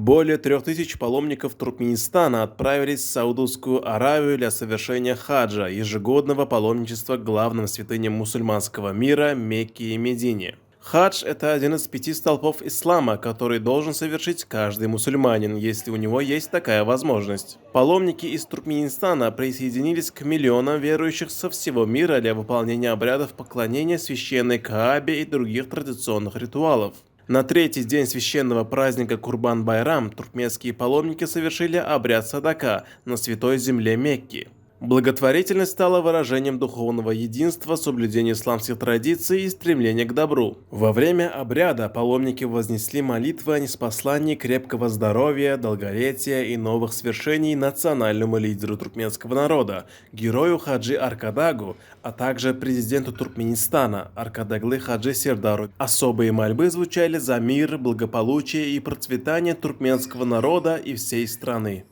Более 3000 паломников Туркменистана отправились в Саудовскую Аравию для совершения хаджа, ежегодного паломничества к главным святыням мусульманского мира Мекке и Медине. Хадж – это один из 5 столпов ислама, который должен совершить каждый мусульманин, если у него есть такая возможность. Паломники из Туркменистана присоединились к миллионам верующих со всего мира для выполнения обрядов поклонения священной Каабе и других традиционных ритуалов. На третий день священного праздника Курбан-Байрам туркменские паломники совершили обряд садака на святой земле Мекки. Благотворительность стала выражением духовного единства, соблюдения исламских традиций и стремления к добру. Во время обряда паломники вознесли молитвы о ниспослании крепкого здоровья, долголетия и новых свершений национальному лидеру туркменского народа, герою Хаджи Аркадагу, а также президенту Туркменистана Аркадаглы Хаджи Сердару. Особые мольбы звучали за мир, благополучие и процветание туркменского народа и всей страны.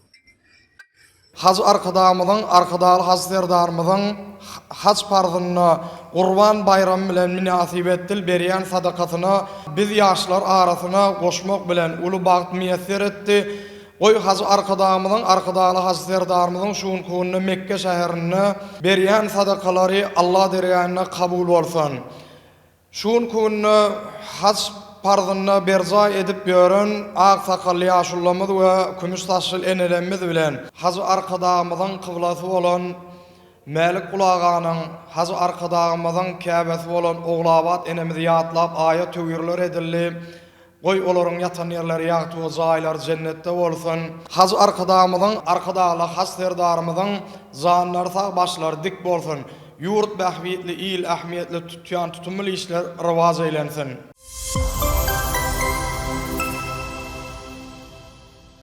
Haz arkadamyzyň, arkadaly haz serdarymyzyň haç parzyny Gurban bayramı bilen münasibetdil berýän sadakasyna biz ýaşlar arasyna goşmak bilen uly bagyt müýesser etdi. Oy haz arkadamyzyň, arkadaly haz serdarymyzyň şuň köňüne Mekke şäherine berýän sadakalary Allah dergähine kabul bolsun. Şuň köňüne haz parzyny berza edip ýören ak sakally ýaşullamyz we kümüş taşyl enelemimiz bilen haz arkadamyzyň kyblasy bolan Mälik Kulaganyň haz arkadamyzyň käbesi bolan Oglabat enemizi ýatlap aýa töwürler edildi. Goý olaryň ýatan ýerleri ýagty zaýlar jennetde bolsun. Haz arkadamyzyň, arkadaly haz serdarymyzyň zanlary sag başlary dik bolsun. Ýurt bähwitli il ähmiýetli tutýan tutumly işler rywaj eýlensin.